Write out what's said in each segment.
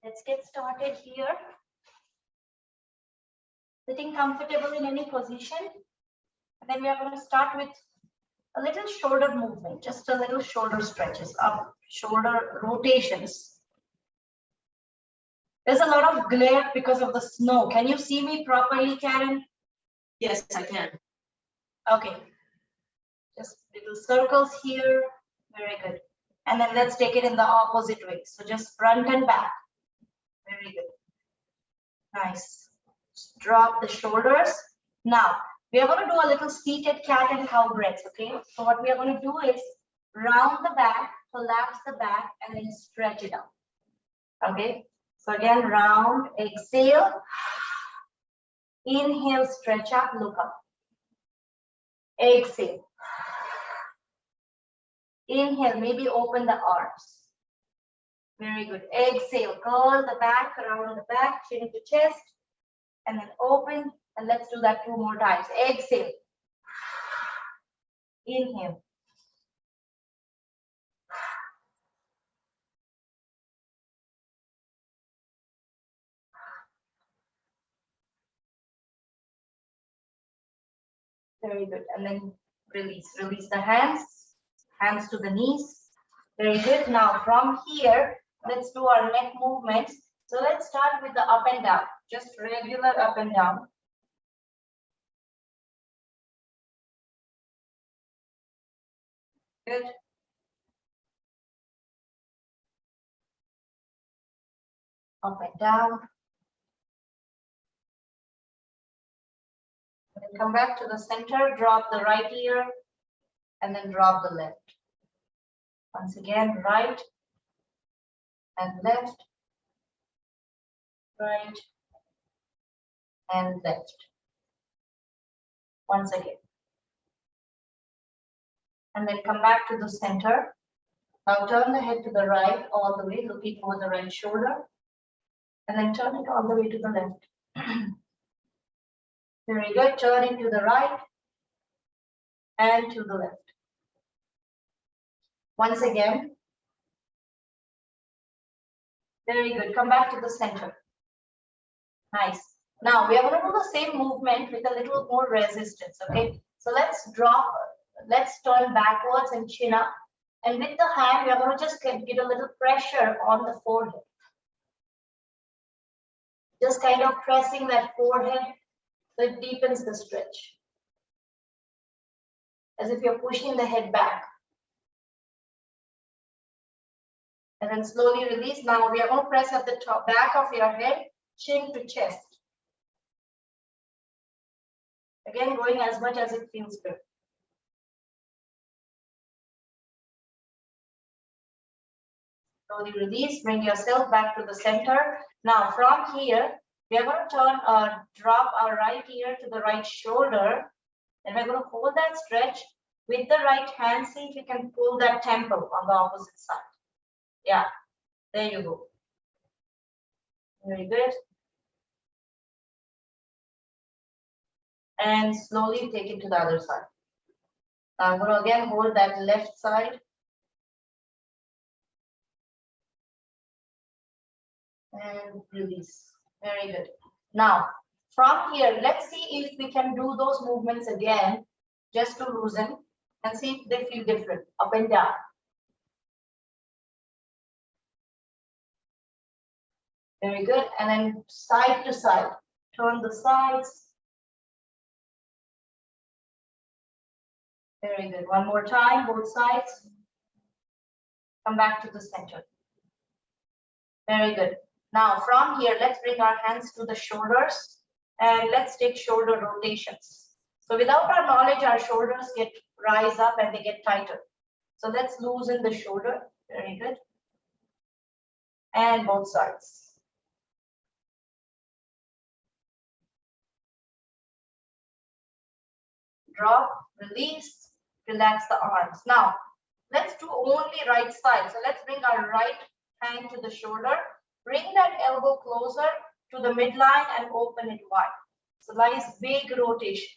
Let's get started here. Sitting comfortable in any position. And then we are going to start with a little shoulder movement, just a little shoulder stretches, up, shoulder rotations. There's a lot of glare because of the snow. Can you see me properly, Karen? Yes, I can. Okay. Just little circles here. Very good. And then let's take it in the opposite way. So just front and back. Very good. Nice. Just drop the shoulders. Now, we are going to do a little seated cat and cow breaths, okay? So what we are going to do is round the back, collapse the back, and then stretch it out. Okay? So again, round, exhale. Inhale, stretch up, look up. Exhale. Inhale, maybe open the arms. Very good. Exhale, curl the back, around the back, chin to chest, and then open. And let's do that 2 more times. Exhale. Inhale. Very good. And then release. Release the hands. Hands to the knees. Very good. Now from here, let's do our neck movements. So let's start with the up and down. Just regular up and down. Good. Up and down. And come back to the center, drop the right ear, and then drop the left. Once again, right and left, right and left. Once again. And then come back to the center. Now turn the head to the right all the way, looking over the right shoulder. And then turn it all the way to the left. Very good. Turn it to the right and to the left. Once again. Very good. Come back to the center. Nice. Now we are going to do the same movement with a little more resistance. Okay. So let's drop. Let's turn backwards and chin up. And with the hand, we are going to just get a little pressure on the forehead. Just kind of pressing that forehead so it deepens the stretch. As if you're pushing the head back. And then slowly release. Now we are going to press at the top back of your head, chin to chest. Again, going as much as it feels good. Slowly release, bring yourself back to the center. Now from here, we are going to drop our right ear to the right shoulder. And we're going to hold that stretch with the right hand. See if you can pull that temple on the opposite side. Yeah, there you go. Very good. And slowly take it to the other side. Now I'm going to again hold that left side. And release. Very good. Now, from here, let's see if we can do those movements again, just to loosen and see if they feel different, up and down. Very good. And then side to side. Turn the sides. Very good. One more time, both sides. Come back to the center. Very good. Now from here, let's bring our hands to the shoulders and let's take shoulder rotations. So without our knowledge, our shoulders rise up and they get tighter. So let's loosen the shoulder. Very good. And both sides. Drop, release, relax the arms. Now, let's do only right side. So let's bring our right hand to the shoulder. Bring that elbow closer to the midline and open it wide. So nice big rotation.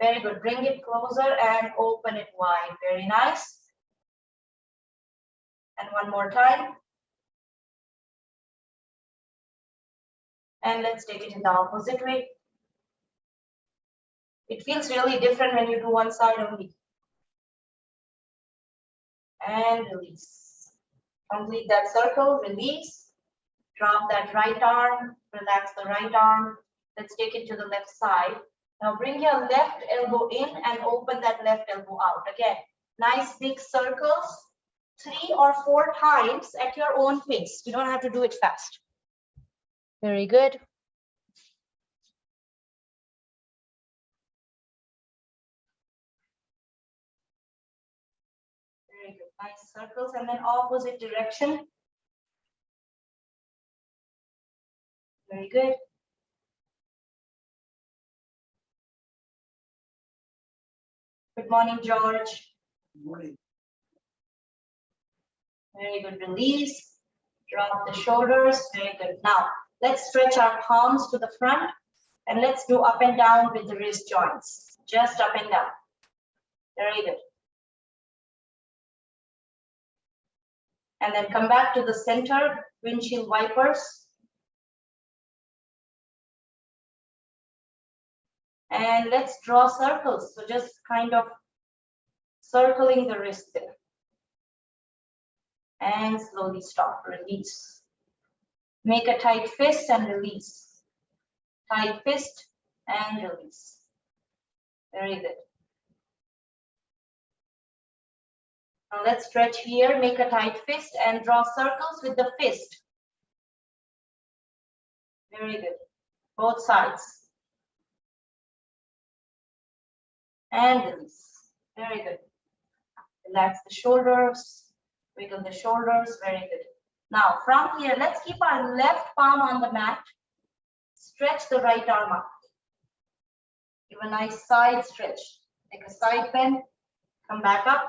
Very good. Bring it closer and open it wide. Very nice. And one more time. And let's take it in the opposite way. It feels really different when you do one side only. And release. Complete that circle, release. Drop that right arm, relax the right arm. Let's take it to the left side. Now bring your left elbow in and open that left elbow out. Again, nice big circles, 3 or 4 times at your own pace. You don't have to do it fast. Very good. Very good. Nice circles and then opposite direction. Very good. Good morning, George. Good morning. Very good. Release. Drop the shoulders. Very good. Now, let's stretch our palms to the front and let's do up and down with the wrist joints. Just up and down. Very good. And then come back to the center, windshield wipers. And let's draw circles. So just kind of circling the wrist there. And slowly stop, release. Make a tight fist and release. Tight fist and release. Very good. Now let's stretch here, make a tight fist and draw circles with the fist. Very good. Both sides. And release. Very good. Relax the shoulders, wiggle the shoulders. Very good. Now from here, let's keep our left palm on the mat. Stretch the right arm up. Give a nice side stretch. Take a side bend, come back up.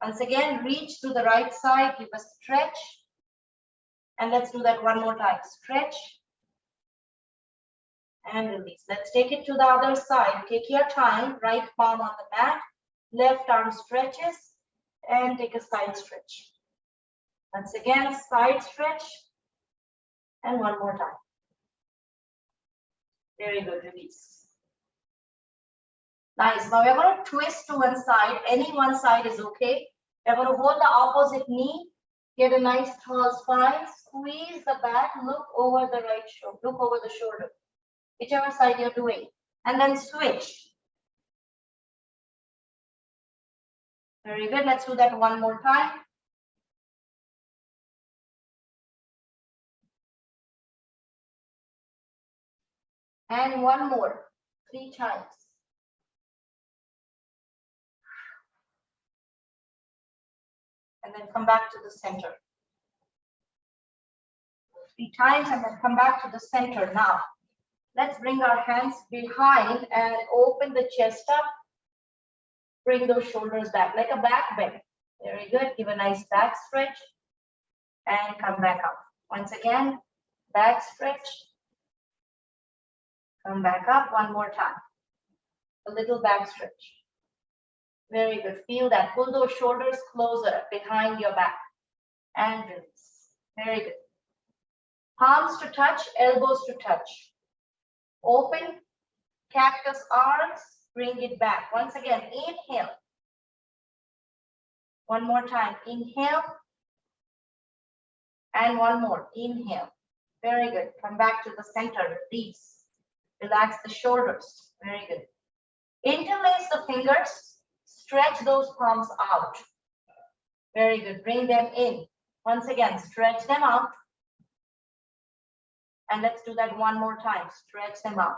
Once again, reach to the right side, give a stretch. And let's do that one more time. Stretch and release. Let's take it to the other side. Take your time, right palm on the mat, left arm stretches, and take a side stretch. Once again, side stretch, and one more time. Very good, release. Nice. Now we're going to twist to one side. Any one side is okay. We're going to hold the opposite knee, get a nice tall spine, squeeze the back, look over the right shoulder, look over the shoulder, whichever side you're doing, and then switch. Very good. Let's do that one more time. And one more, 3 times. And then come back to the center. 3 times and then come back to the center. Now, let's bring our hands behind and open the chest up. Bring those shoulders back like a back bend. Very good. Give a nice back stretch and come back up. Once again, back stretch. Come back up one more time. A little back stretch. Very good. Feel that. Pull those shoulders closer behind your back and release. Very good. Palms to touch, elbows to touch. Open, cactus arms, bring it back. Once again, inhale. One more time. Inhale. And one more. Inhale. Very good. Come back to the center. Release. Relax the shoulders. Very good. Interlace the fingers. Stretch those palms out. Very good. Bring them in. Once again, stretch them out. And let's do that one more time. Stretch them out.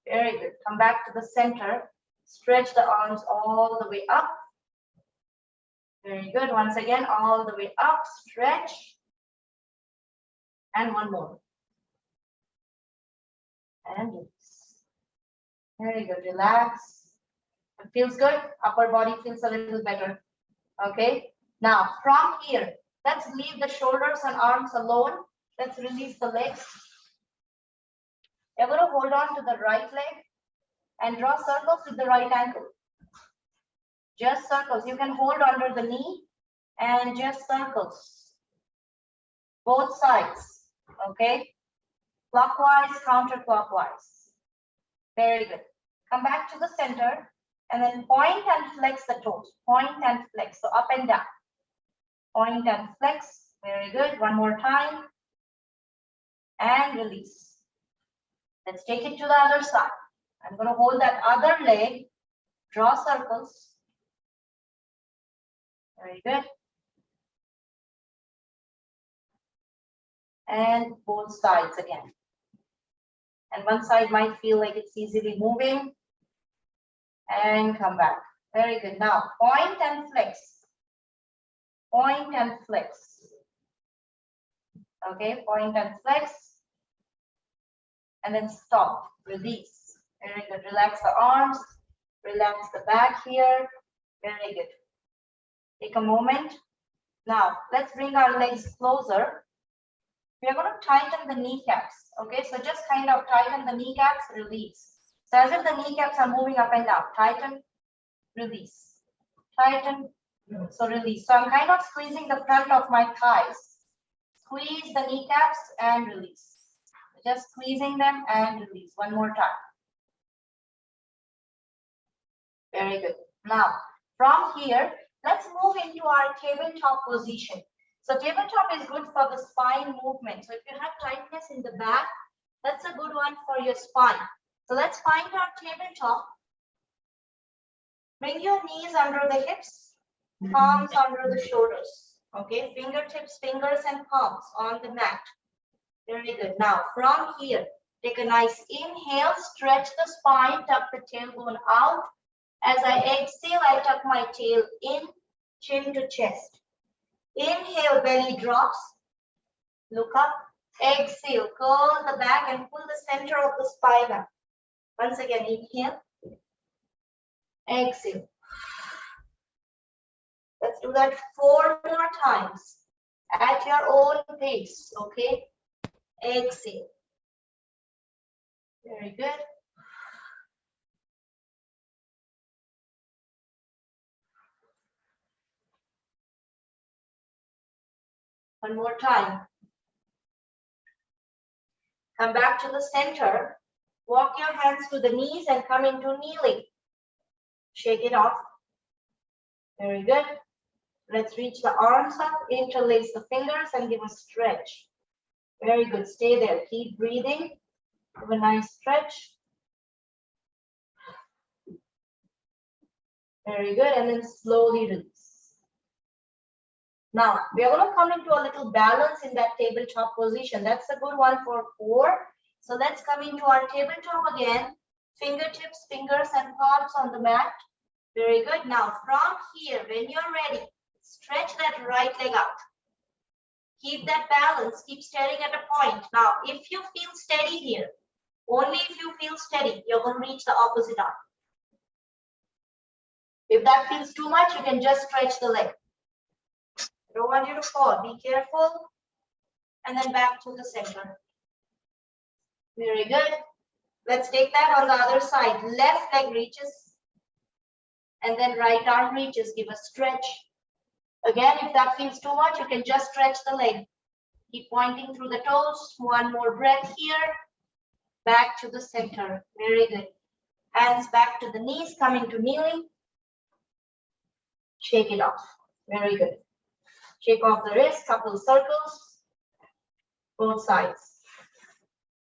Very good. Come back to the center. Stretch the arms all the way up. Very good. Once again, all the way up. Stretch. And one more. And release. Very good. Relax. It feels good. Upper body feels a little better. Okay. Now, from here, let's leave the shoulders and arms alone. Let's release the legs. You're going to hold on to the right leg and draw circles with the right ankle. Just circles. You can hold under the knee and just circles. Both sides. Okay. clockwise, counterclockwise. Very good. Come back to the center and then point and flex the toes. Point and flex. So up and down. Point and flex. Very good. One more time. And release. Let's take it to the other side. I'm going to hold that other leg. Draw circles. Very good. And both sides again. And one side might feel like it's easily moving. And come back. Very good. Now, point and flex. Point and flex. Okay, point and flex. And then stop. Release. Very good. Relax the arms. Relax the back here. Very good. Take a moment. Now, let's bring our legs closer. We are going to tighten the kneecaps. Okay, so just kind of tighten the kneecaps, release. So as if the kneecaps are moving up and down. Tighten, release. Tighten, so release. So I'm kind of squeezing the front of my thighs. Squeeze the kneecaps and release. Just squeezing them and release. One more time. Very good. Now, from here, let's move into our tabletop position. So tabletop is good for the spine movement. So if you have tightness in the back, that's a good one for your spine. So let's find our tabletop. Bring your knees under the hips, palms under the shoulders. Okay, fingertips, fingers, and palms on the mat. Very good. Now from here, take a nice inhale, stretch the spine, tuck the tailbone out. As I exhale, I tuck my tail in, chin to chest. Inhale, belly drops. Look up. Exhale, curl the back and pull the center of the spine up. Once again, inhale. Exhale. Let's do that 4 more times at your own pace. Okay. Exhale. Very good. One more time. Come back to the center. Walk your hands to the knees and come into kneeling. Shake it off. Very good. Let's reach the arms up, interlace the fingers and give a stretch. Very good. Stay there. Keep breathing. Have a nice stretch. Very good. And then slowly release. Now, we are going to come into a little balance in that tabletop position. That's a good one for 4. So let's come into our tabletop again. Fingertips, fingers, and palms on the mat. Very good. Now, from here, when you're ready, stretch that right leg out. Keep that balance. Keep staring at a point. Now, if you feel steady here, only if you feel steady, you're going to reach the opposite arm. If that feels too much, you can just stretch the leg. I don't want you to fall. Be careful. And then back to the center. Very good. Let's take that on the other side. Left leg reaches. And then right arm reaches. Give a stretch. Again, if that feels too much, you can just stretch the leg. Keep pointing through the toes. One more breath here. Back to the center. Very good. Hands back to the knees. Coming to kneeling. Shake it off. Very good. Shake off the wrist. Couple circles. Both sides.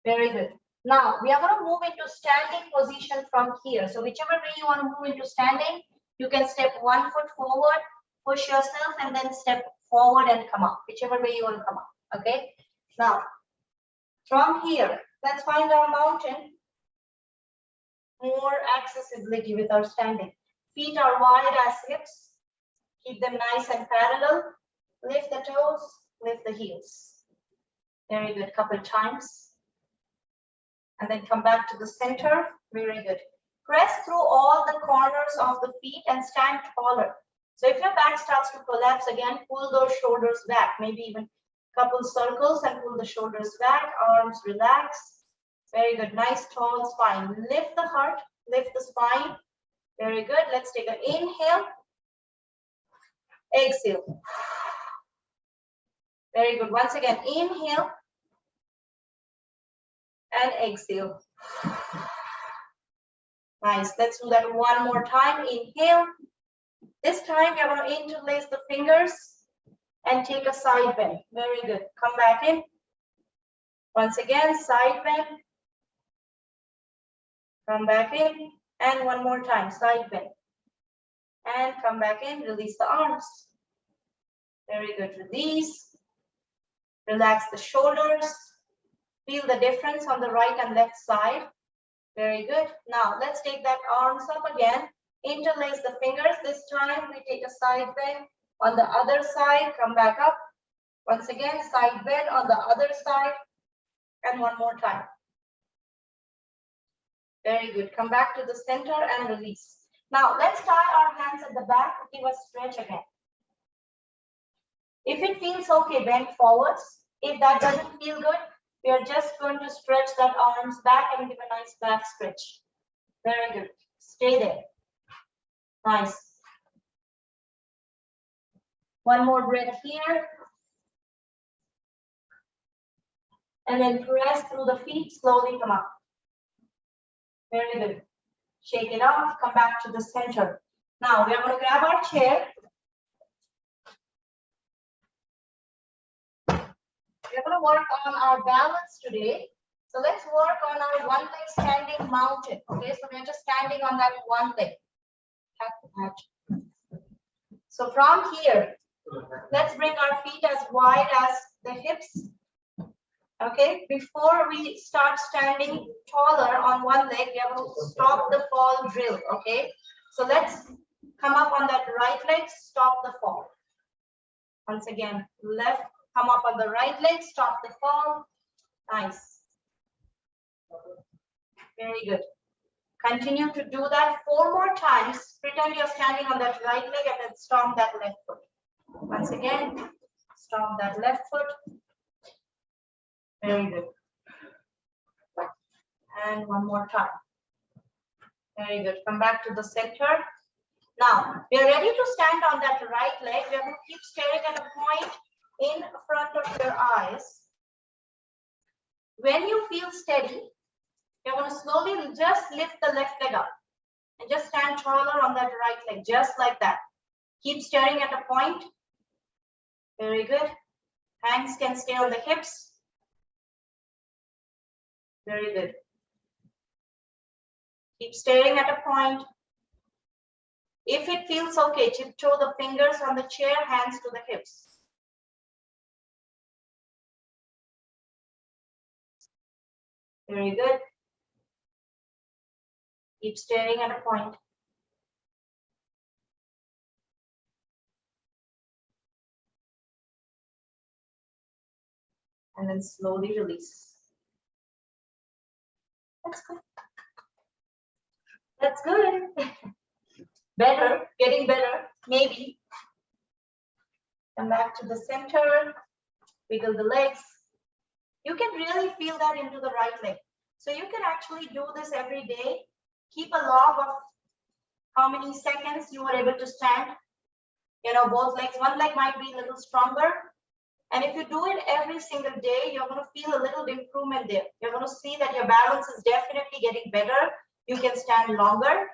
Very good. Now, we are going to move into standing position from here. So whichever way you want to move into standing, you can step 1 foot forward, push yourself, and then step forward and come up. Whichever way you want to come up. Okay. Now, from here, let's find our mountain. More accessibility with our standing. Feet are wide as hips. Keep them nice and parallel. Lift the toes, lift the heels. Very good. Couple times. And then come back to the center. Very good. Press through all the corners of the feet and stand taller. So if your back starts to collapse again, pull those shoulders back. Maybe even couple circles and pull the shoulders back. Arms relax. Very good. Nice tall spine. Lift the heart. Lift the spine. Very good. Let's take an inhale. Exhale. Very good. Once again, inhale. and exhale. Nice. Let's do that one more time. Inhale. This time you're going to interlace the fingers and take a side bend. Very good. Come back in. Once again, side bend. Come back in. And one more time, side bend. And come back in. Release the arms. Very good. Release. Relax the shoulders. Feel the difference on the right and left side. Very good. Now let's take that arms up again. Interlace the fingers. This time we take a side bend on the other side. Come back up. Once again, side bend on the other side. And one more time. Very good. Come back to the center and release. Now let's tie our hands at the back. Give a stretch again. If it feels okay, bend forwards. If that doesn't feel good, we are just going to stretch that arms back and give a nice back stretch. Very good. Stay there. Nice. One more breath here. And then press through the feet, slowly come up. Very good. Shake it off, come back to the center. Now we are going to grab our chair. We're going to work on our balance today. So let's work on our one leg standing mountain. Okay, so we're just standing on that one leg. So from here, let's bring our feet as wide as the hips. Okay, before we start standing taller on one leg, we are going to stop the fall drill. Okay, so let's come up on that right leg, stop the fall. Once again, left, come up on the right leg, stop the fall. Nice. Very good. Continue to do that 4 more times. Pretend you're standing on that right leg and then stomp that left foot. Once again, stomp that left foot. Very good. And one more time. Very good. Come back to the center. Now, we are ready to stand on that right leg. We are going to keep staring at a point in front of your eyes. When you feel steady, you're going to slowly just lift the left leg up and just stand taller on that right leg, just like that. Keep staring at a point. Very good. Hands can stay on the hips. Very good. Keep staring at a point. If it feels okay, tiptoe the fingers on the chair, hands to the hips. Very good. Keep staring at a point. And then slowly release. That's good. That's good. Better, getting better, maybe. Come back to the center, wiggle the legs. You can really feel that into the right leg. So you can actually do this every day. Keep a log of how many seconds you were able to stand. You know, both legs. One leg might be a little stronger. And if you do it every single day, you're going to feel a little improvement there. You're going to see that your balance is definitely getting better. You can stand longer,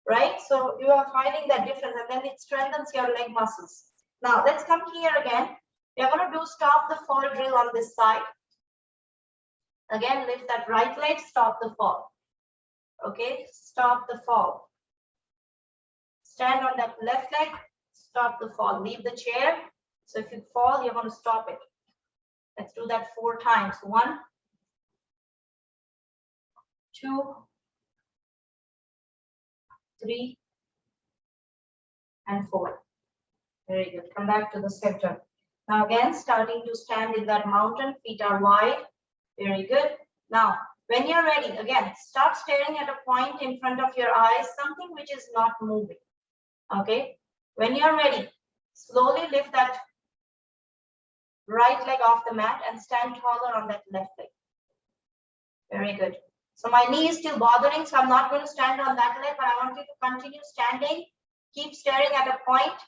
right? So you are finding that difference, and then it strengthens your leg muscles. Now let's come here again. We're going to do stop the fall drill on this side. Again, lift that right leg, stop the fall. Okay, stop the fall. Stand on that left leg, stop the fall. Leave the chair. So if you fall, you're going to stop it. Let's do that 4 times. 1, 2, 3, and 4. Very good. Come back to the center. Now again, starting to stand in that mountain, feet are wide. Very good. Now, when you're ready, again, start staring at a point in front of your eyes, something which is not moving. Okay. When you're ready, slowly lift that right leg off the mat and stand taller on that left leg. Very good. So my knee is still bothering, so I'm not going to stand on that leg, but I want you to continue standing. Keep staring at a point.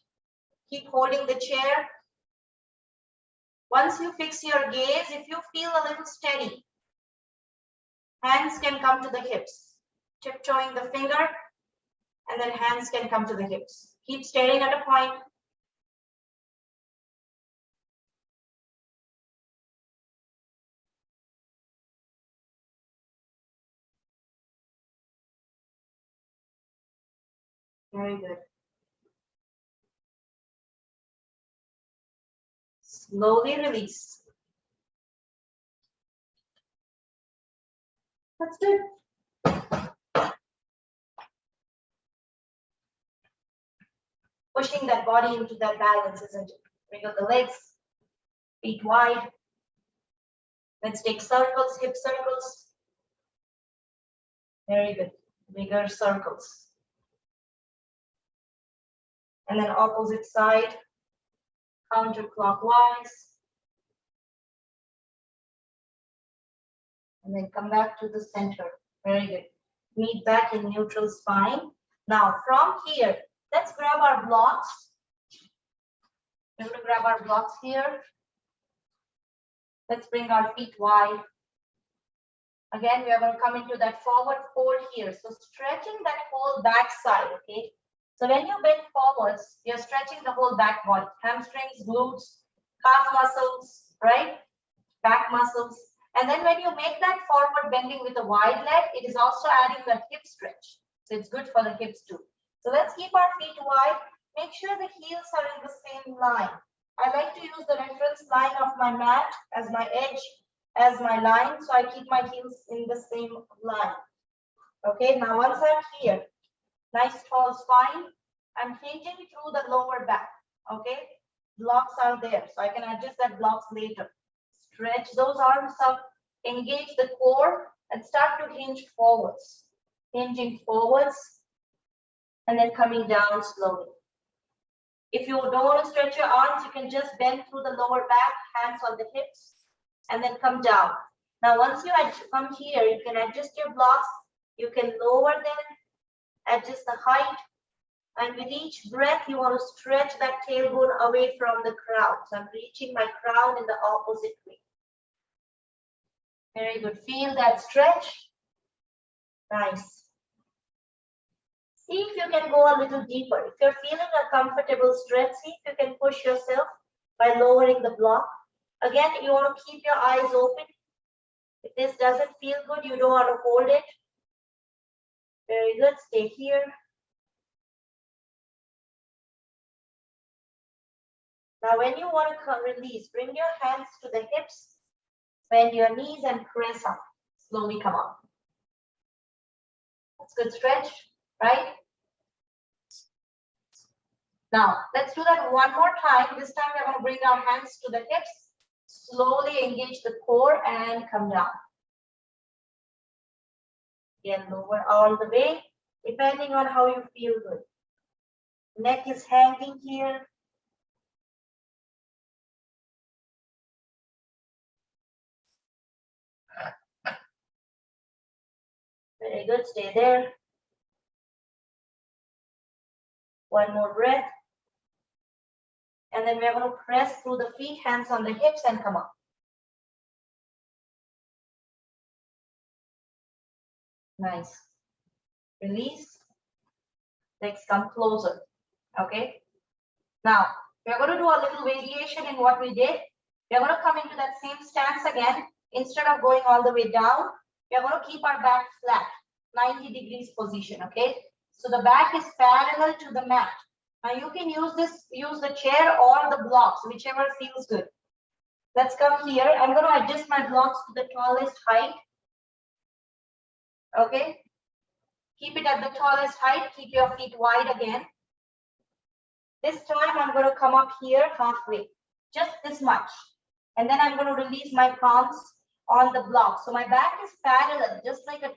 Keep holding the chair. Once you fix your gaze, if you feel a little steady, Hands can come to the hips. Tiptoeing the finger, and then hands can come to the hips. Keep staring at a point. Very good. Slowly release. That's good. Pushing that body into that balance, isn't it? Wiggle the legs, feet wide. Let's take circles, hip circles. Very good. Bigger circles. And then opposite side, counterclockwise. And then come back to the center. Very good. Meet back in neutral spine. Now from here, let's grab our blocks. We're going to grab our blocks here. Let's bring our feet wide. Again, we are going to come into that forward fold here. So stretching that whole back side, okay? So when you bend forwards, you're stretching the whole back body. Hamstrings, glutes, calf muscles, right? Back muscles. And then when you make that forward bending with a wide leg, it is also adding that hip stretch. So it's good for the hips too. So let's keep our feet wide. Make sure the heels are in the same line. I like to use the reference line of my mat as my edge, as my line. So I keep my heels in the same line. Okay, now once I'm here, nice tall spine, I'm hinging through the lower back. Okay, blocks are there. So I can adjust that blocks later. Stretch those arms up, engage the core, and start to hinge forwards. Hinging forwards, and then coming down slowly. If you don't want to stretch your arms, you can just bend through the lower back, hands on the hips, and then come down. Now, once you come here, you can adjust your blocks. You can lower them, adjust the height, and with each breath, you want to stretch that tailbone away from the crown. So I'm reaching my crown in the opposite way. Very good. Feel that stretch. Nice. See if you can go a little deeper. If you're feeling a comfortable stretch, see if you can push yourself by lowering the block. Again, you want to keep your eyes open. If this doesn't feel good, you don't want to hold it. Very good. Stay here. Now, when you want to release, bring your hands to the hips, bend your knees and press up. Slowly come up. That's good stretch, right? Now, let's do that one more time. This time, we're going to bring our hands to the hips, slowly engage the core and come down. Again, lower all the way, depending on how you feel good. Neck is hanging here. Very good, stay there. One more breath. And then we're going to press through the feet, hands on the hips and come up. Nice. Release. Legs come closer. Okay. Now, we're going to do a little variation in what we did. We're going to come into that same stance again. Instead of going all the way down, we're going to keep our back flat, 90 degrees position. Okay. So the back is parallel to the mat. Now you can use the chair or the blocks, whichever feels good. Let's come here. I'm going to adjust my blocks to the tallest height. Okay. Keep it at the tallest height. Keep your feet wide again. This time I'm going to come up here halfway, just this much. And then I'm going to release my palms on the block. So my back is parallel, just like a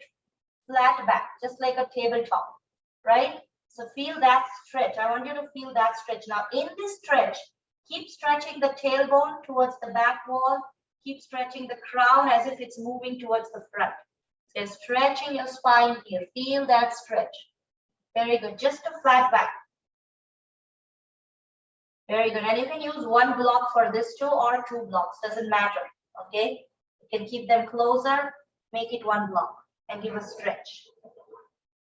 flat back, just like a tabletop, right? So feel that stretch. I want you to feel that stretch. Now in this stretch, keep stretching the tailbone towards the back wall. Keep stretching the crown as if it's moving towards the front. So stretching your spine here. Feel that stretch. Very good. Just a flat back. Very good. And you can use one block for this too or two blocks. Doesn't matter. Okay. You can keep them closer. Make it one block and give a stretch.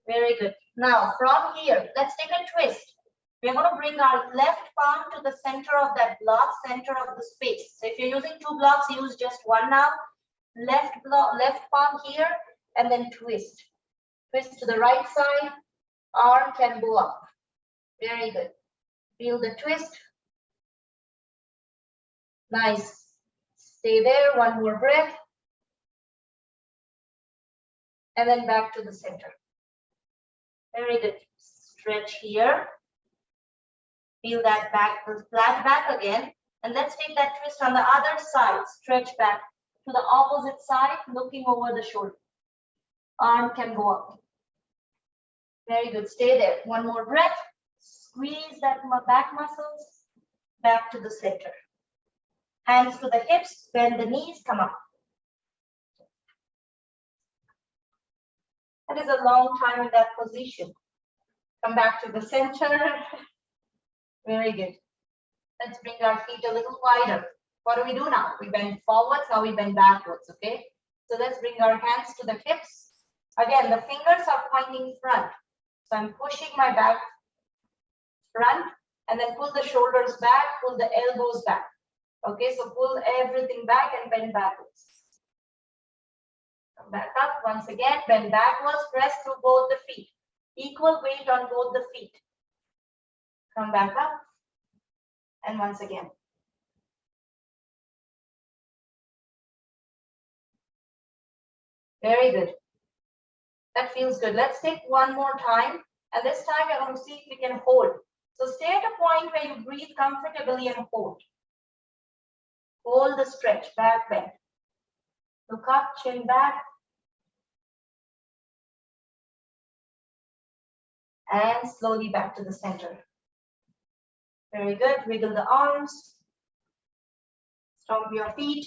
Very good. Now from here, let's take a twist. We're going to bring our left palm to the center of that block, center of the space. So if you're using 2 blocks, use just one now. Left palm here, and then twist. Twist to the right side. Arm can go up. Very good. Feel the twist. Nice. Stay there. One more breath. And then back to the center. Very good. Stretch here. Feel that back, the flat back again. And let's take that twist on the other side. Stretch back to the opposite side, looking over the shoulder. Arm can go up. Very good. Stay there. One more breath. Squeeze that back muscles. Back to the center. Hands to the hips. Bend the knees. Come up. That is a long time in that position. Come back to the center. Very good. Let's bring our feet a little wider. What do we do now? We bend forwards, now we bend backwards, okay? So let's bring our hands to the hips. Again, the fingers are pointing front. So I'm pushing my back front and then pull the shoulders back, pull the elbows back. Okay, so pull everything back and bend backwards. Come back up once again, bend backwards, press through both the feet. Equal weight on both the feet. Come back up. And once again. Very good. That feels good. Let's take one more time. And this time we're going to see if we can hold. So stay at a point where you breathe comfortably and hold. Hold the stretch, back bend. Look up, chin back. And slowly back to the center. Very good. Wiggle the arms. Stomp your feet.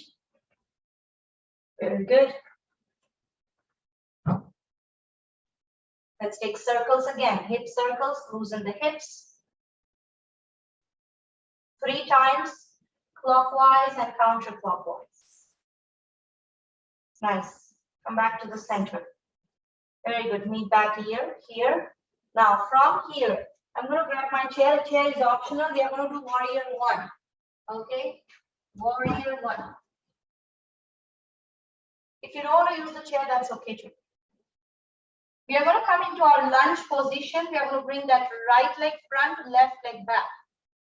Very good. Let's take circles again. Hip circles, loosen the hips. 3 times, clockwise and counterclockwise. Nice. Come back to the center. Very good. Meet back here, here. Now from here, I'm going to grab my chair. Chair is optional. We are going to do warrior 1. Okay? Warrior 1. If you don't want to use the chair, that's okay too. We are going to come into our lunge position. We are going to bring that right leg front, left leg back.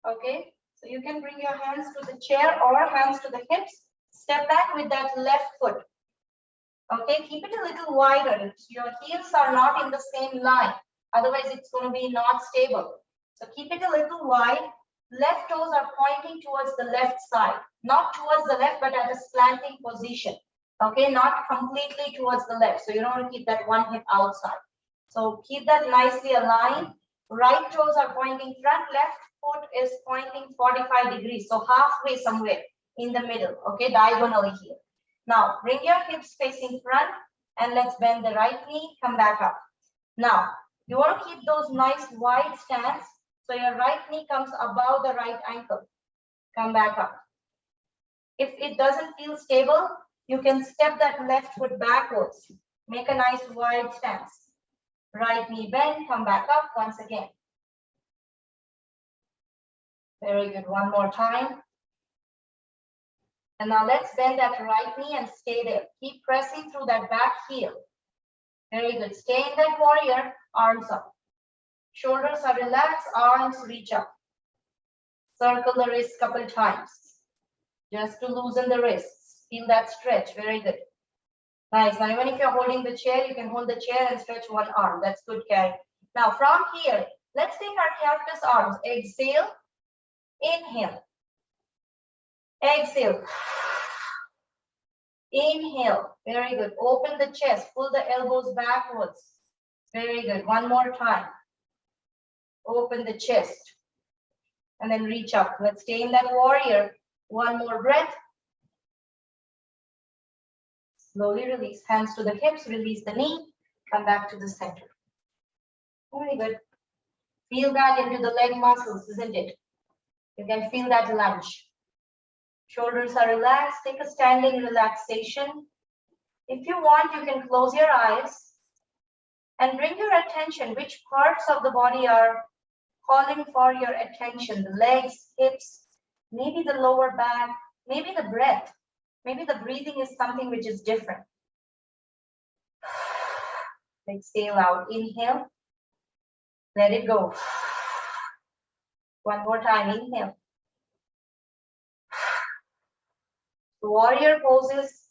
Okay? So you can bring your hands to the chair or hands to the hips. Step back with that left foot. Okay? Keep it a little wider. Your heels are not in the same line. Otherwise, it's going to be not stable. So keep it a little wide. Left toes are pointing towards the left side. Not towards the left, but at a slanting position. Okay, not completely towards the left. So you don't want to keep that one hip outside. So keep that nicely aligned. Right toes are pointing front. Left foot is pointing 45 degrees. So halfway somewhere in the middle. Okay, diagonally here. Now, bring your hips facing front. And let's bend the right knee. Come back up. Now, you want to keep those nice wide stance. So your right knee comes above the right ankle. Come back up. If it doesn't feel stable, you can step that left foot backwards. Make a nice wide stance. Right knee bend, come back up once again. Very good. One more time. And now let's bend that right knee and stay there. Keep pressing through that back heel. Very good. Stay in that warrior, arms up. Shoulders are relaxed, arms reach up. Circle the wrist couple times. Just to loosen the wrists. Feel that stretch. Very good. Nice. Now, even if you're holding the chair, you can hold the chair and stretch one arm. That's good, Karen. Now, from here, let's take our cactus arms. Exhale. Inhale. Exhale. Inhale. Very good. Open the chest. Pull the elbows backwards. Very good. One more time. Open the chest. And then reach up. Let's stay in that warrior. One more breath. Slowly release. Hands to the hips. Release the knee. Come back to the center. Very good. Feel that into the leg muscles, isn't it? You can feel that lunge. Shoulders are relaxed. Take a standing relaxation. If you want, you can close your eyes and bring your attention, which parts of the body are calling for your attention, the legs, hips, maybe the lower back, maybe the breath, maybe the breathing is something which is different. Exhale out, inhale, let it go. One more time, inhale. The warrior poses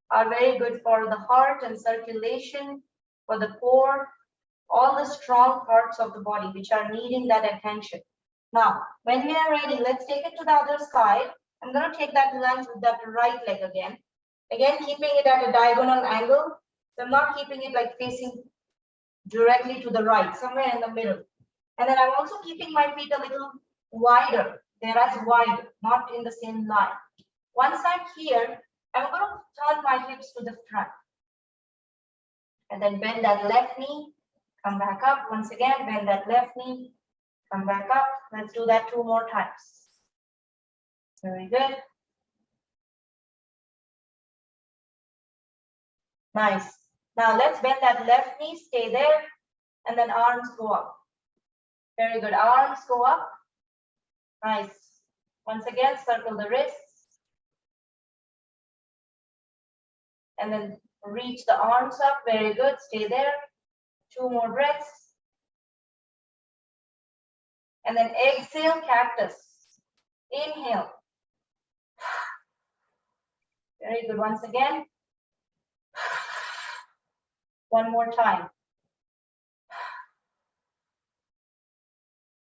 are very good for the heart and circulation, for the core, all the strong parts of the body which are needing that attention. Now, when we are ready, let's take it to the other side. I'm going to take that lunge with that right leg again. Again, keeping it at a diagonal angle. So I'm not keeping it like facing directly to the right, somewhere in the middle. And then I'm also keeping my feet a little wider. They're as wide, not in the same line. Once I'm here, I'm going to turn my hips to the front. And then bend that left knee, come back up. Once again, bend that left knee, come back up. Let's do that 2 more times. Very good. Nice. Now let's bend that left knee, stay there, and then arms go up. Very good. Arms go up. Nice. Once again, circle the wrists. And then reach the arms up. Very good. Stay there. 2 more breaths. And then exhale, cactus. Inhale. Very good. Once again. One more time.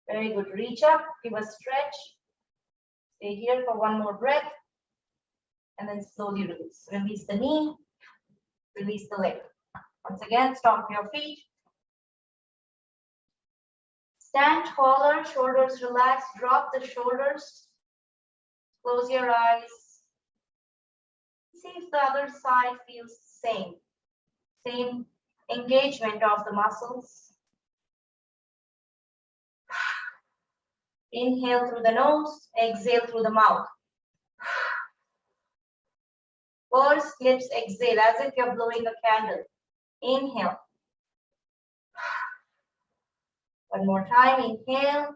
Very good. Reach up, give a stretch. Stay here for 1 more breath. And then slowly release. Release the knee, release the leg. Once again, stomp your feet. Stand taller, shoulders relaxed, drop the shoulders. Close your eyes. See if the other side feels the same. Same engagement of the muscles. Inhale through the nose, exhale through the mouth. Pursed lips, exhale as if you're blowing a candle. Inhale. 1 more time, inhale.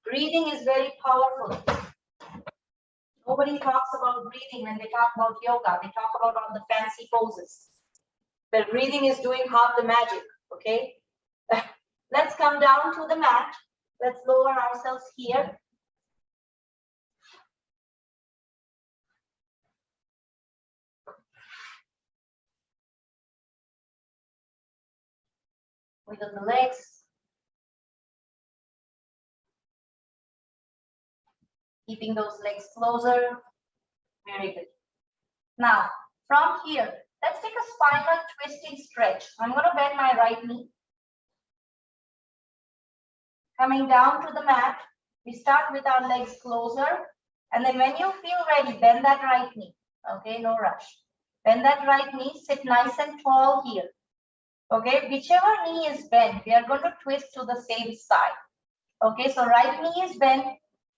Breathing is very powerful. Nobody talks about breathing when they talk about yoga. They talk about all the fancy poses. But breathing is doing half the magic, okay? Let's come down to the mat. Let's lower ourselves here. Wiggle the legs. Keeping those legs closer. Very good. Now, from here, let's take a spinal twisting stretch. I'm going to bend my right knee. Coming down to the mat, we start with our legs closer. And then when you feel ready, bend that right knee. Okay, no rush. Bend that right knee, sit nice and tall here. Okay, whichever knee is bent, we are going to twist to the same side. Okay, so right knee is bent.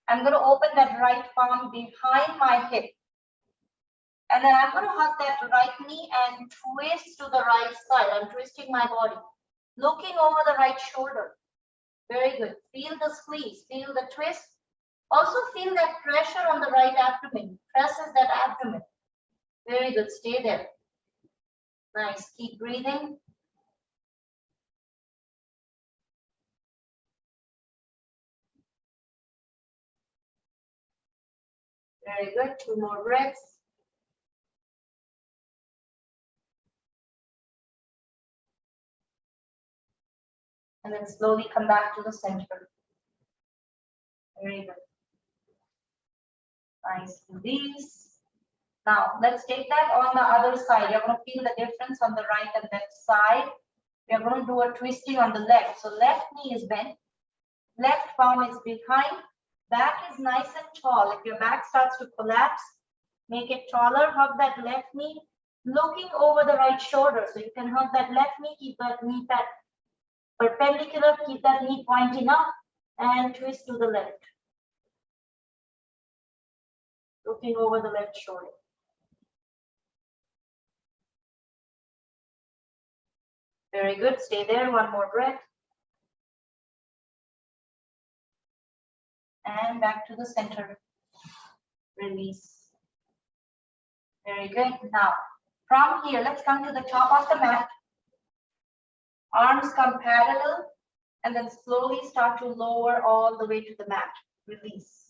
I'm going to open that right palm behind my hip. And then I'm going to hug that right knee and twist to the right side. I'm twisting my body, looking over the right shoulder. Very good. Feel the squeeze, feel the twist. Also feel that pressure on the right abdomen. Presses that abdomen. Very good. Stay there. Nice. Keep breathing. Very good. 2 more breaths. And then slowly come back to the center. Very good. Nice. Release. Now, let's take that on the other side. You're going to feel the difference on the right and left side. We're going to do a twisting on the left. So left knee is bent. Left palm is behind. Back is nice and tall. If your back starts to collapse, make it taller. Hug that left knee, looking over the right shoulder. So you can hug that left knee, keep that knee perpendicular, keep that knee pointing up, and twist to the left. Looking over the left shoulder. Very good. Stay there. One more breath. And back to the center. Release. Very good. Now, from here, let's come to the top of the mat. Arms come parallel and then slowly start to lower all the way to the mat. Release.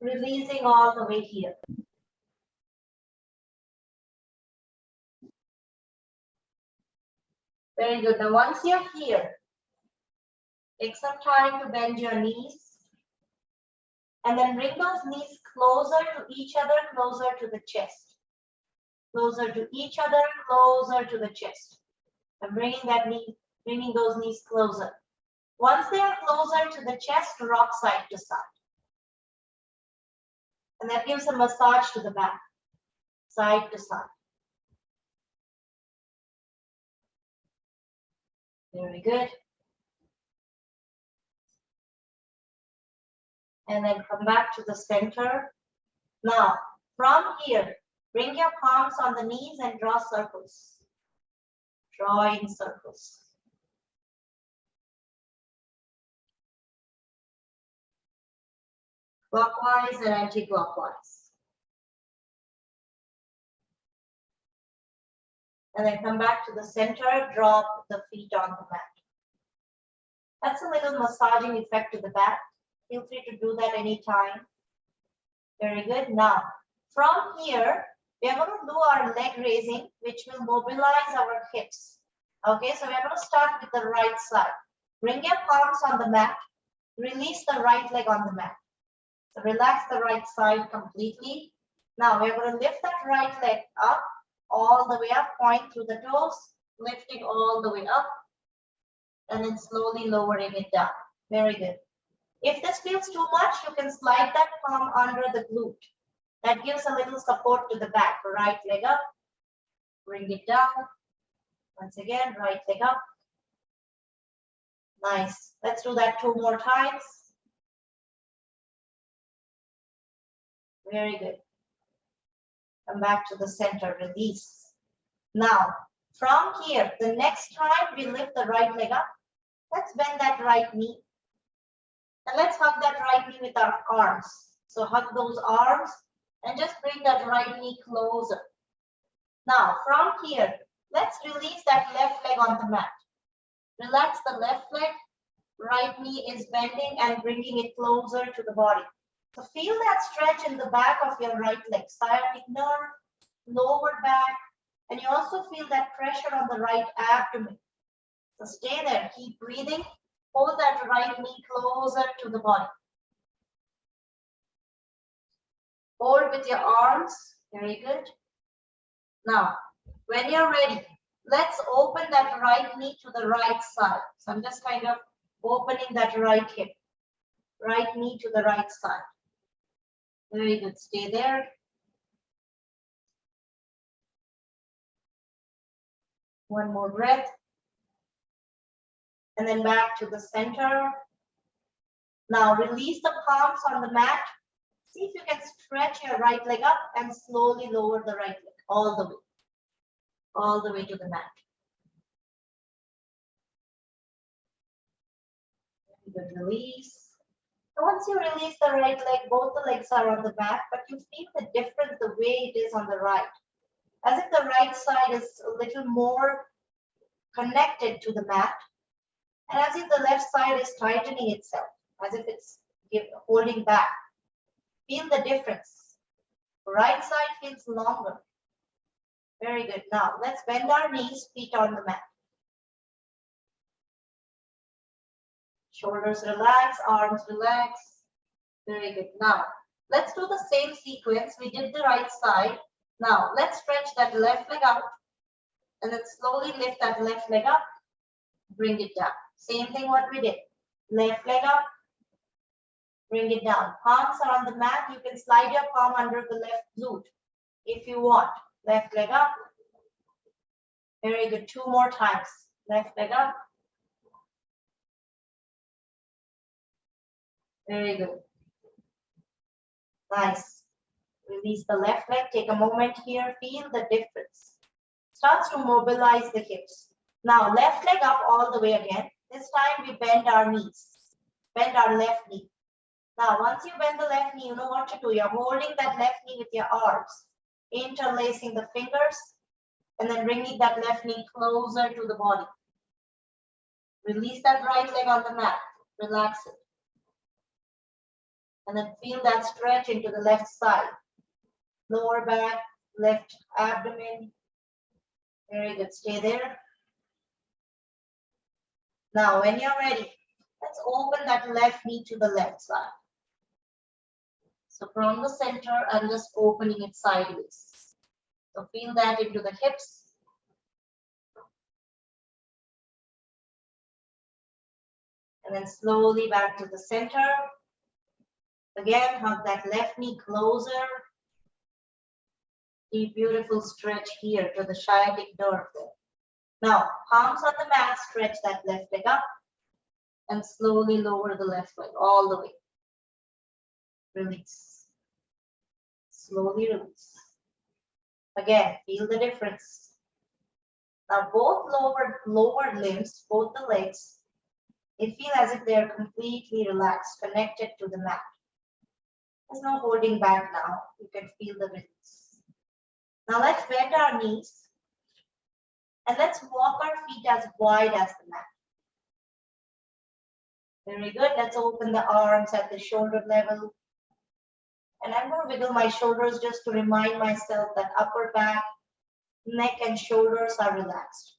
Releasing all the way here. Very good. Now, once you're here, take some time to bend your knees. And then bring those knees closer to each other, closer to the chest. Closer to each other, closer to the chest. And bringing those knees closer. Once they are closer to the chest, rock side to side. And that gives a massage to the back, side to side. Very good. And then come back to the center. Now, from here, bring your palms on the knees and draw circles. Drawing circles. Clockwise and anti-clockwise. And then come back to the center, drop the feet on the mat. That's a little massaging effect to the back. Feel free to do that anytime. Very good. Now, from here, we are going to do our leg raising, which will mobilize our hips. Okay, so we are going to start with the right side. Bring your palms on the mat. Release the right leg on the mat. So relax the right side completely. Now, we are going to lift that right leg up, all the way up, point through the toes, lifting all the way up, and then slowly lowering it down. Very good. If this feels too much, you can slide that palm under the glute. That gives a little support to the back. Right leg up, bring it down. Once again, right leg up. Nice. Let's do that 2 more times. Very good. Come back to the center, release. Now, from here, the next time we lift the right leg up, let's bend that right knee. And let's hug that right knee with our arms. So hug those arms and just bring that right knee closer. Now, from here, let's release that left leg on the mat. Relax the left leg. Right knee is bending and bringing it closer to the body. So feel that stretch in the back of your right leg, sciatic nerve, lower back, and you also feel that pressure on the right abdomen. So stay there, keep breathing. Hold that right knee closer to the body. Hold with your arms. Very good. Now, when you're ready, let's open that right knee to the right side. So I'm just kind of opening that right hip. Right knee to the right side. Very good. Stay there. One more breath. And then back to the center. Now release the palms on the mat. See if you can stretch your right leg up and slowly lower the right leg all the way to the mat. Good. Release. So once you release the right leg, both the legs are on the mat, but you feel the difference the way it is on the right. As if the right side is a little more connected to the mat, and as if the left side is tightening itself, as if it's holding back. Feel the difference. Right side feels longer. Very good. Now let's bend our knees, feet on the mat. Shoulders relax, arms relax. Very good. Now let's do the same sequence. We did the right side. Now let's stretch that left leg out and then slowly lift that left leg up. Bring it down. Same thing what we did. Left leg up. Bring it down. Palms are on the mat. You can slide your palm under the left glute if you want. Left leg up. Very good. 2 more times. Left leg up. Very good. Nice. Release the left leg. Take a moment here. Feel the difference. Starts to mobilize the hips. Now, left leg up all the way again. This time we bend our knees. Bend our left knee. Now, once you bend the left knee, you know what to do. You're holding that left knee with your arms, interlacing the fingers, and then bringing that left knee closer to the body. Release that right leg on the mat. Relax it. And then feel that stretch into the left side. Lower back, left abdomen. Very good. Stay there. Now, when you're ready, let's open that left knee to the left side. So from the center, I'm just opening it sideways. So feel that into the hips. And then slowly back to the center. Again, hug that left knee closer. Deep, beautiful stretch here to the sciatic nerve there. Now, palms on the mat, stretch that left leg up. And slowly lower the left leg all the way. Release. Slowly release. Again, feel the difference. Now, both lower limbs, both the legs, they feel as if they're completely relaxed, connected to the mat. There's no holding back now. You can feel the release. Now, let's bend our knees. And let's walk our feet as wide as the mat. Very good. Let's open the arms at the shoulder level. And I'm going to wiggle my shoulders just to remind myself that upper back, neck, and shoulders are relaxed.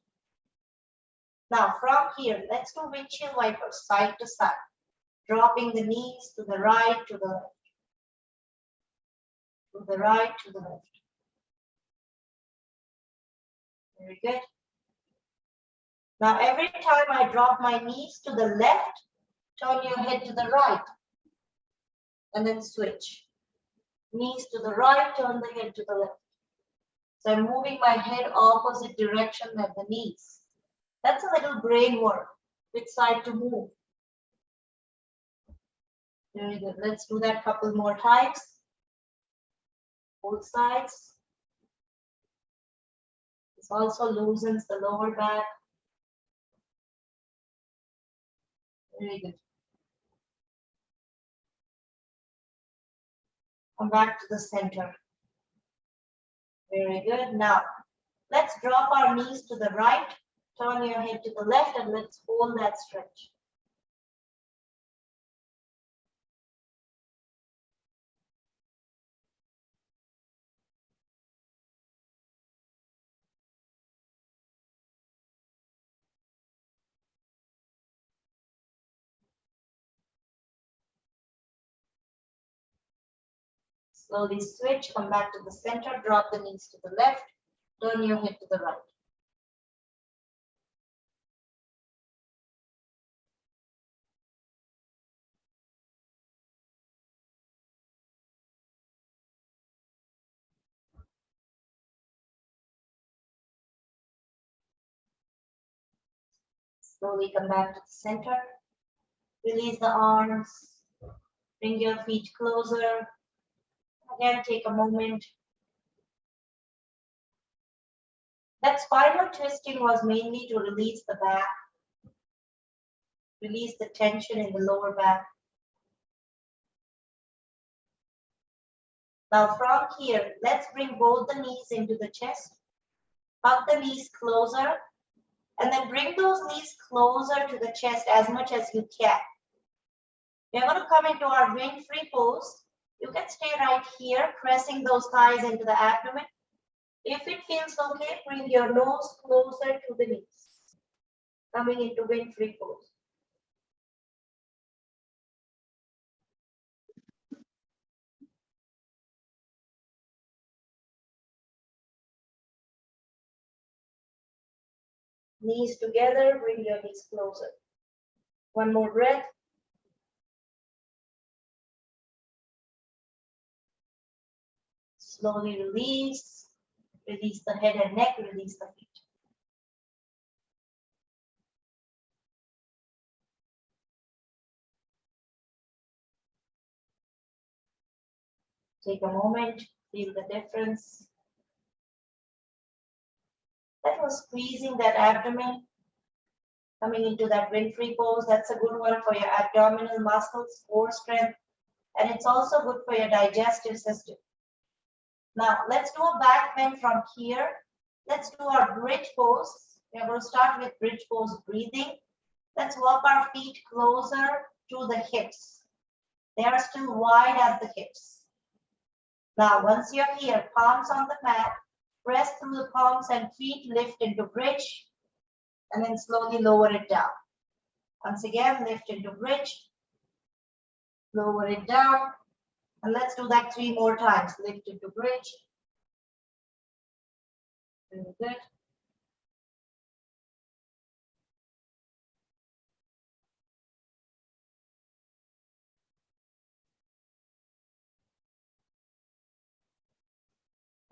Now, from here, let's do windshield wipers, side to side, dropping the knees to the right, to the left. To the right, to the left. Very good. Now, every time I drop my knees to the left, turn your head to the right. And then switch. Knees to the right, turn the head to the left. So I'm moving my head opposite direction than the knees. That's a little brain work. Which side to move? Very good. Let's do that a couple more times. Both sides. This also loosens the lower back. Very good. Come back to the center. Very good. Now, let's drop our knees to the right, turn your head to the left, and let's hold that stretch. Slowly switch, come back to the center, drop the knees to the left, turn your head to the right. Slowly come back to the center. Release the arms. Bring your feet closer. Again, take a moment. That spinal twisting was mainly to release the back, release the tension in the lower back. Now from here, let's bring both the knees into the chest. Hug the knees closer, and then bring those knees closer to the chest as much as you can. We're going to come into our wind-free pose. You can stay right here, pressing those thighs into the abdomen. If it feels okay, bring your nose closer to the knees. Coming into wind-free pose. Knees together, bring your knees closer. One more breath. Slowly release. Release the head and neck, release the feet. Take a moment, feel the difference. That was squeezing that abdomen, coming into that Winfrey pose. That's a good one for your abdominal muscles, core strength, and it's also good for your digestive system. Now, let's do a back bend from here. Let's do our bridge pose. We're going to start with bridge pose breathing. Let's walk our feet closer to the hips. They are still wide at the hips. Now, once you're here, palms on the mat, press through the palms and feet lift into bridge, and then slowly lower it down. Once again, lift into bridge, lower it down, and let's do that 3 more times. Lift into bridge. Very good.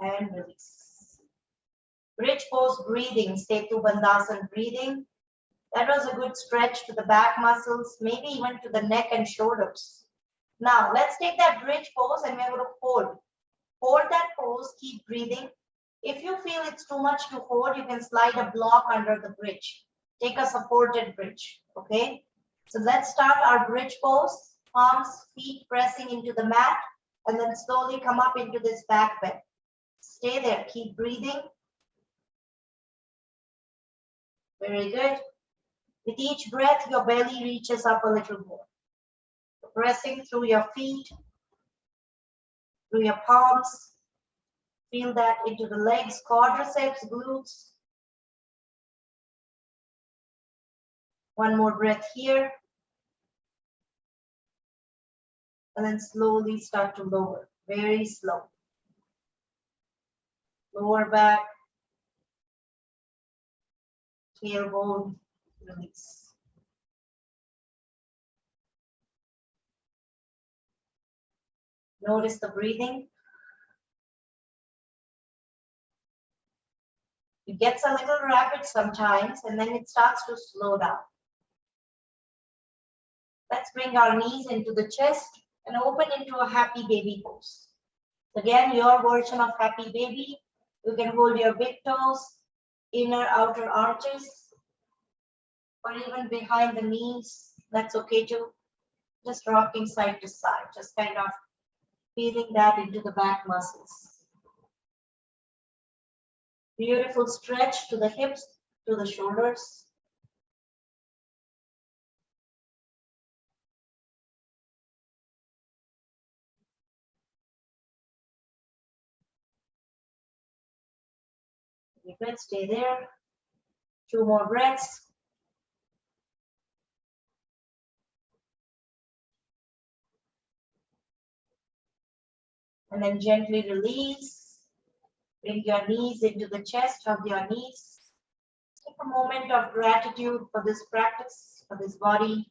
And release. Bridge pose breathing, Setu Bandhasan breathing. That was a good stretch to the back muscles, maybe even to the neck and shoulders. Now, let's take that bridge pose and we're going to hold. Hold that pose, keep breathing. If you feel it's too much to hold, you can slide a block under the bridge. Take a supported bridge, okay? So let's start our bridge pose. Palms, feet pressing into the mat, and then slowly come up into this back bend. Stay there, keep breathing. Very good. With each breath, your belly reaches up a little more. Pressing through your feet, through your palms. Feel that into the legs, quadriceps, glutes. One more breath here. And then slowly start to lower, very slow. Lower back, tailbone, release. Notice the breathing. It gets a little rapid sometimes, and then it starts to slow down. Let's bring our knees into the chest and open into a happy baby pose. Again, your version of happy baby. You can hold your big toes, inner, outer arches, or even behind the knees. That's okay too. Just rocking side to side, just kind of feeling that into the back muscles. Beautiful stretch to the hips, to the shoulders. Good, stay there. 2 more breaths. And then gently release. Bring your knees into the chest, hug your knees. Take a moment of gratitude for this practice, for this body,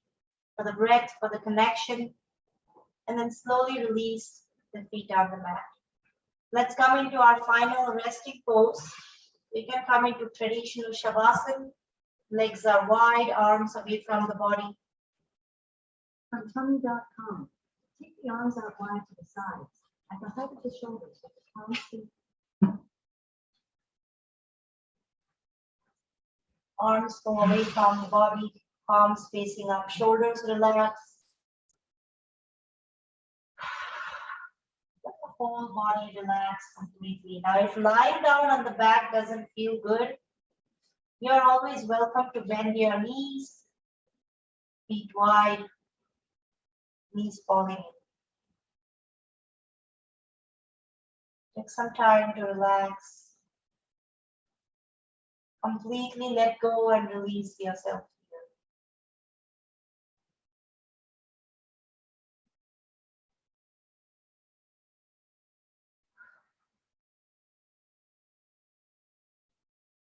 for the breath, for the connection. And then slowly release the feet on the mat. Let's come into our final resting pose. We can come into traditional Shavasana. Legs are wide, arms away from the body. From tummy.com. Take the arms out wide to the sides, at the height of the shoulders, with the palms feet. Arms go away from the body, palms facing up, shoulders relax. Let the whole body relax completely. Now, if lying down on the back doesn't feel good, you're always welcome to bend your knees, feet wide, knees falling in. Take some time to relax. Completely let go and release yourself here.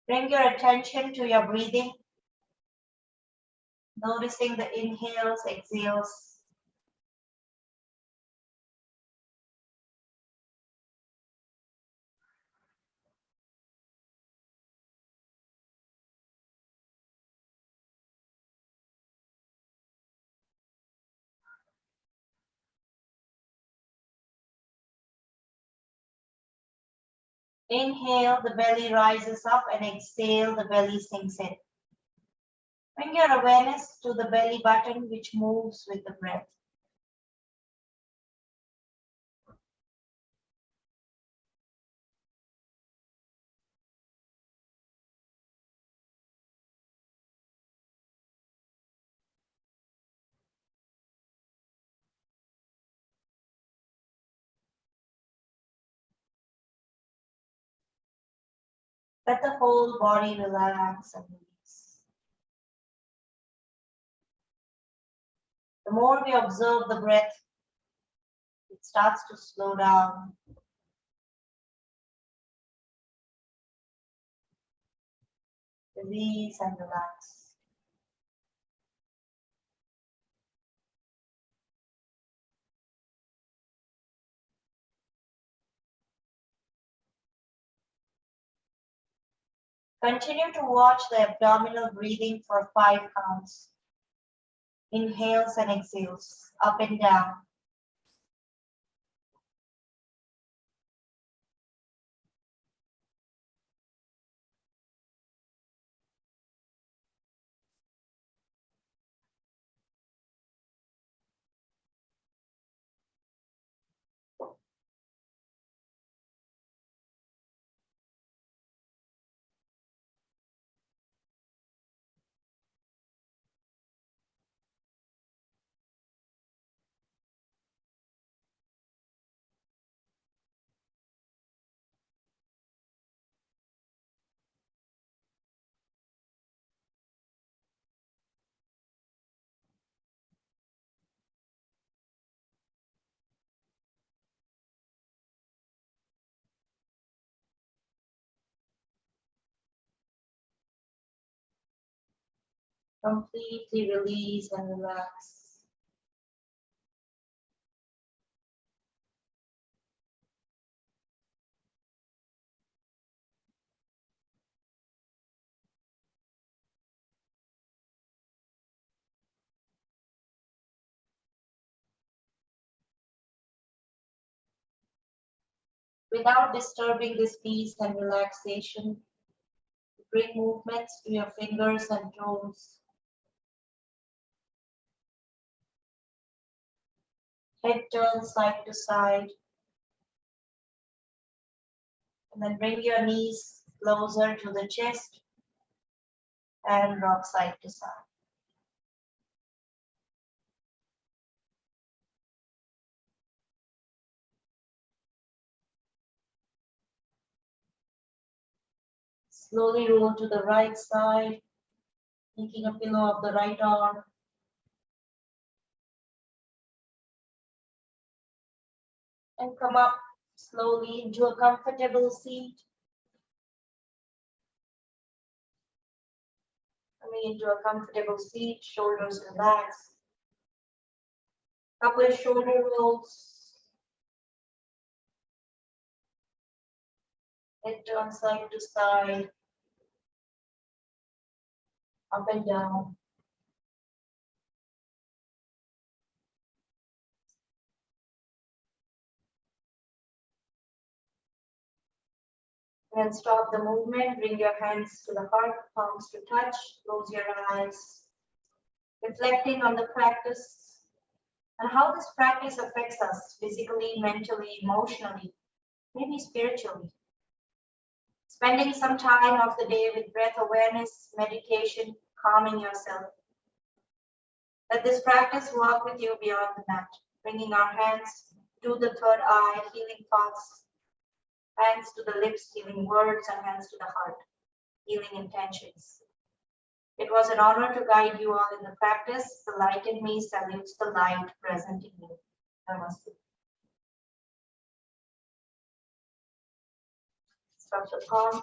Bring your attention to your breathing, noticing the inhales, exhales. Inhale, the belly rises up, and exhale, the belly sinks in. Bring your awareness to the belly button, which moves with the breath. Let the whole body relax and release. The more we observe the breath, it starts to slow down. Release and relax. Continue to watch the abdominal breathing for 5 counts. Inhales and exhales, up and down. Completely release and relax. Without disturbing this peace and relaxation, bring movements to your fingers and toes. Head turns side to side. And then bring your knees closer to the chest and rock side to side. Slowly roll to the right side, making a pillow of the right arm. And come up slowly into a comfortable seat. Coming into a comfortable seat, shoulders relaxed. Couple of shoulder rolls. Head turn side to side. Up and down. Then stop the movement, bring your hands to the heart, palms to touch, close your eyes. Reflecting on the practice and how this practice affects us physically, mentally, emotionally, maybe spiritually. Spending some time of the day with breath awareness, meditation, calming yourself. Let this practice walk with you beyond the mat, bringing our hands to the third eye, healing thoughts, hands to the lips, healing words, and hands to the heart, healing intentions. It was an honor to guide you all in the practice. The light in me salutes the light present in you. Namaste. Stop the palms.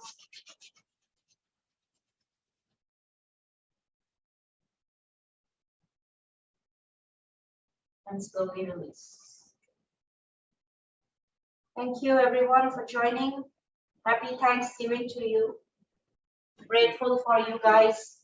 And slowly release. Thank you everyone for joining. Happy Thanksgiving to you. Grateful for you guys